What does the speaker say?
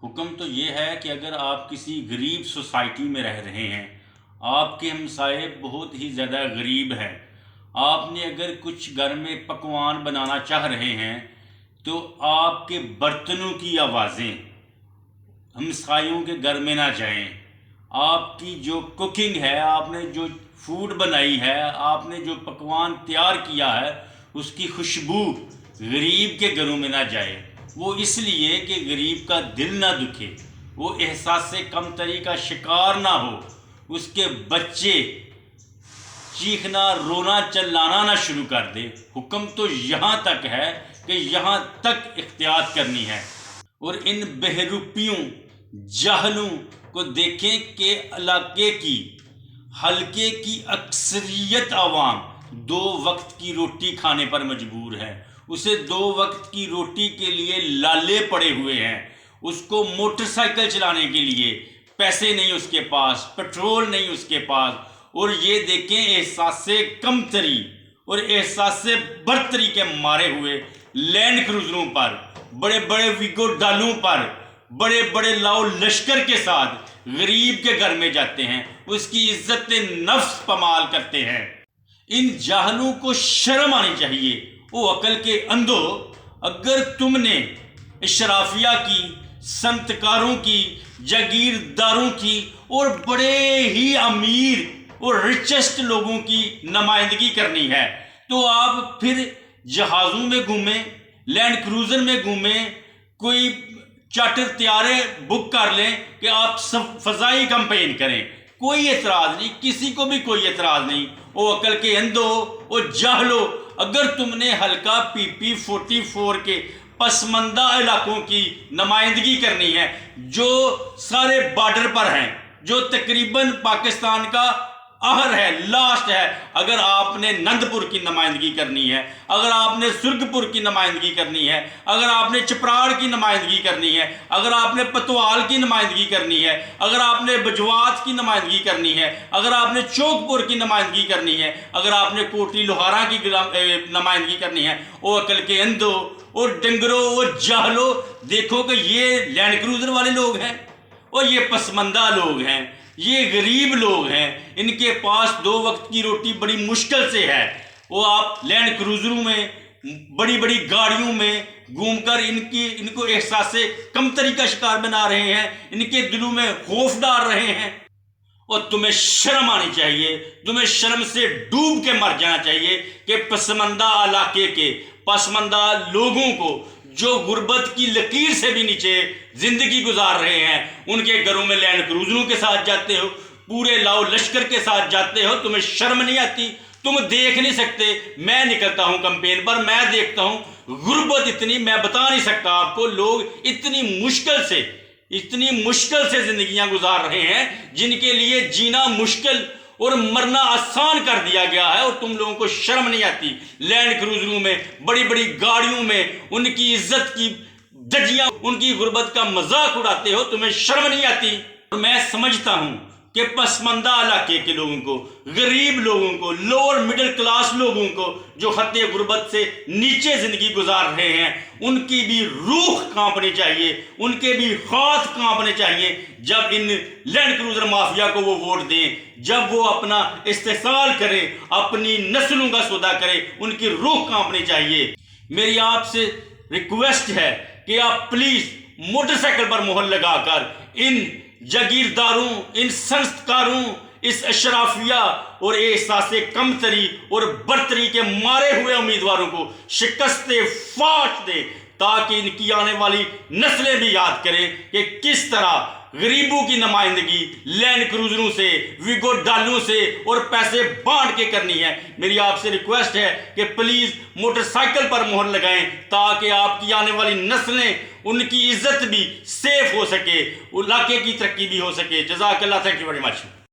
حکم تو یہ ہے کہ اگر آپ کسی غریب سوسائٹی میں رہ رہے ہیں، آپ کے ہمسائے بہت ہی زیادہ غریب ہیں، آپ نے اگر کچھ گھر میں پکوان بنانا چاہ رہے ہیں تو آپ کے برتنوں کی آوازیں ہمسایوں کے گھر میں نہ جائیں۔ آپ کی جو کوکنگ ہے، آپ نے جو فوڈ بنائی ہے، آپ نے جو پکوان تیار کیا ہے، اس کی خوشبو غریب کے گھروں میں نہ جائے۔ وہ اس لیے کہ غریب کا دل نہ دکھے، وہ احساس کمتری کا شکار نہ ہو، اس کے بچے چیخنا رونا چلانا نہ شروع کر دے۔ حکم تو یہاں تک ہے کہ یہاں تک احتیاط کرنی ہے۔ اور ان بہروپیوں جاہلوں کو دیکھیں کہ علاقے کی حلقے کی اکثریت عوام 2 وقت کی روٹی کھانے پر مجبور ہے۔ اسے 2 وقت کی روٹی کے لیے لالے پڑے ہوئے ہیں۔ اس کو موٹر سائیکل چلانے کے لیے پیسے نہیں اس کے پاس، پیٹرول نہیں اس کے پاس۔ اور یہ دیکھیں احساس کمتری اور احساس برتری کے مارے ہوئے لینڈ کروزروں پر، بڑے بڑے ویگو ڈالوں پر، بڑے بڑے لاؤ لشکر کے ساتھ غریب کے گھر میں جاتے ہیں، اس کی عزت نفس پامال کرتے ہیں۔ ان جاہلوں کو شرم آنی چاہیے۔ وہ عقل کے اندھو، اگر تم نے اشرافیہ کی، صنعتکاروں کی، جاگیرداروں کی اور بڑے ہی امیر اور ریچسٹ لوگوں کی نمائندگی کرنی ہے تو آپ پھر جہازوں میں گھومیں، لینڈ کروزر میں گھومیں، کوئی چارٹر طیارے بک کر لیں کہ آپ فضائی کمپین کریں۔ کوئی اعتراض نہیں، کسی کو بھی کوئی اعتراض نہیں۔ وہ عقل کے اندھو، وہ جاہلو، اگر تم نے حلقہ پی 44 کے پسماندہ علاقوں کی نمائندگی کرنی ہے جو سارے بارڈر پر ہیں، جو تقریباً پاکستان کا آخر ہے، لاسٹ ہے، اگر آپ نے نندپور کی نمائندگی کرنی ہے، اگر آپ نے سرگپور کی نمائندگی کرنی ہے، اگر آپ نے چپراڑ کی نمائندگی کرنی ہے، اگر آپ نے پتوال کی نمائندگی کرنی ہے، اگر آپ نے بجوات کی نمائندگی کرنی ہے، اگر آپ نے چوک پور کی نمائندگی کرنی ہے، اگر آپ نے کوٹلی لوہارا کی نمائندگی کرنی ہے، وہ عقل کے اندھو اور ڈنگرو اور جاہلو، دیکھو کہ یہ لینڈ کروزر والے لوگ ہیں اور یہ پسماندہ لوگ ہیں، یہ غریب لوگ ہیں، ان کے پاس 2 وقت کی روٹی بڑی مشکل سے ہے۔ وہ آپ لینڈ کروزروں میں، بڑی بڑی گاڑیوں میں گھوم کر ان کو احساس کمتری کا شکار بنا رہے ہیں، ان کے دلوں میں خوف ڈال رہے ہیں۔ اور تمہیں شرم آنی چاہیے، تمہیں شرم سے ڈوب کے مر جانا چاہیے کہ پسماندہ علاقے کے پسماندہ لوگوں کو جو غربت کی لکیر سے بھی نیچے زندگی گزار رہے ہیں، ان کے گھروں میں لینڈ کروزروں کے ساتھ جاتے ہو، پورے لاؤ لشکر کے ساتھ جاتے ہو، تمہیں شرم نہیں آتی؟ تم دیکھ نہیں سکتے؟ میں نکلتا ہوں کمپین پر، میں دیکھتا ہوں غربت اتنی، میں بتا نہیں سکتا آپ کو، لوگ اتنی مشکل سے زندگیاں گزار رہے ہیں جن کے لیے جینا مشکل اور مرنا آسان کر دیا گیا ہے، اور تم لوگوں کو شرم نہیں آتی؟ لینڈ کروزروں میں، بڑی بڑی گاڑیوں میں ان کی عزت کی دھجیاں، ان کی غربت کا مذاق اڑاتے ہو، تمہیں شرم نہیں آتی؟ اور میں سمجھتا ہوں کہ پسماندہ علاقے کے لوگوں کو، غریب لوگوں کو، لوور مڈل کلاس لوگوں کو جو خط غربت سے نیچے زندگی گزار رہے ہیں، ان کی بھی روح کانپنی چاہیے، ان کے بھی ہاتھ کانپنے چاہیے جب ان لینڈ کروزر مافیا کو وہ ووٹ دیں، جب وہ اپنا استحصال کریں، اپنی نسلوں کا سودا کریں، ان کی روح کانپنی چاہیے۔ میری آپ سے ریکویسٹ ہے کہ آپ پلیز موٹر سائیکل پر مہر لگا کر ان جاگیرداروں، ان صنعتکاروں، اس اشرافیہ اور احساس کمتری اور برتری کے مارے ہوئے امیدواروں کو شکست فاش دے، تاکہ ان کی آنے والی نسلیں بھی یاد کریں کہ کس طرح غریبوں کی نمائندگی لینڈ کروزروں سے، ویگو ڈالوں سے اور پیسے بانٹ کے کرنی ہے۔ میری آپ سے ریکویسٹ ہے کہ پلیز موٹر سائیکل پر مہر لگائیں تاکہ آپ کی آنے والی نسلیں، ان کی عزت بھی سیف ہو سکے، علاقے کی ترقی بھی ہو سکے۔ جزاک اللہ، تھینک یو ویری مچ۔